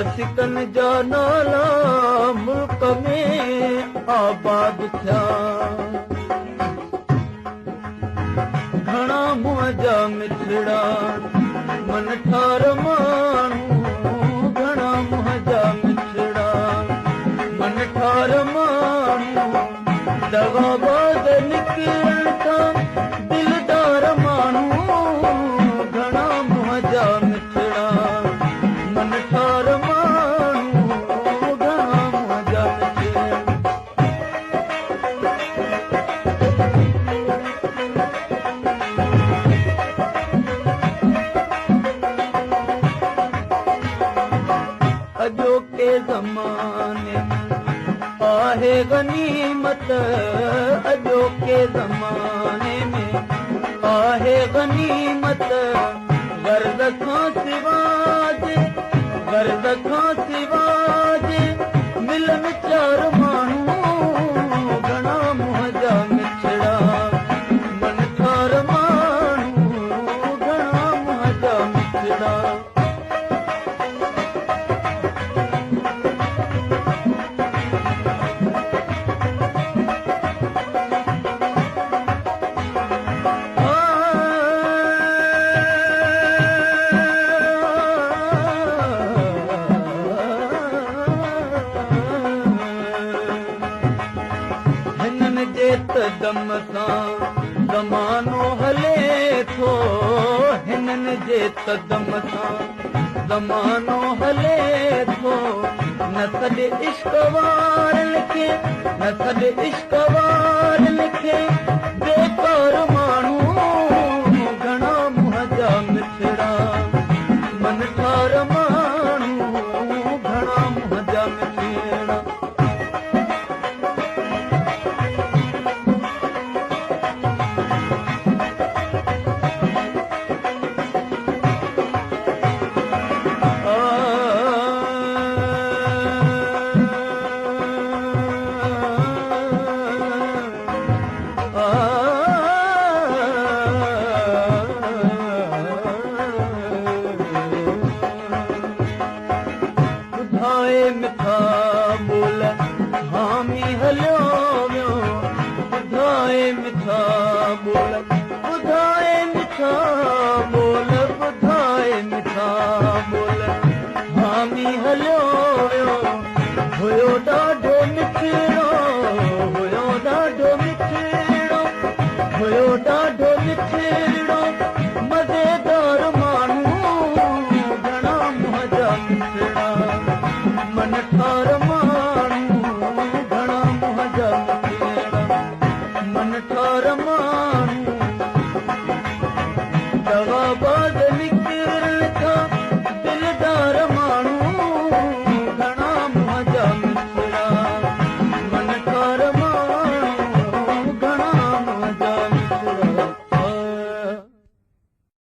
आशिकन जा नाला मुल्क में आबाद थिया घणा मुंहं जा मिठड़ा मन ठार माण्हू घणा मुंहं जा मिठड़ा मन ठार माण्हू दगाबाज निकिरण था दिलदार माण्हू घणा मुंहं जा मिठड़ा मन ठार माण्हू घणा मुंहं जा मिठड़ा अॼोके ज़माने में आहे गनीमत अॼोके ज़माने में आहे गनीमत गर्द खां सिवाजे गर्द खां सिवाजे मिलन चार माण्हू घणा मुंहं जा मिठड़ा मन ठार माण्हू घणा मुंहं जा मिठड़ा दम सां ज़मानो हले थो हिननि जे कदम सां ज़मानो हले थो न सॾे इश्क वारनि खे न सॾे इश्क वारनि खे बेकार माण्हू घणा मुंहं जा मिठड़ा मन ठार माण्हू घणा मुंहं जा मिठड़ा मिठा बोल हामी हलियो वियो ॿुधाए मिठा बोल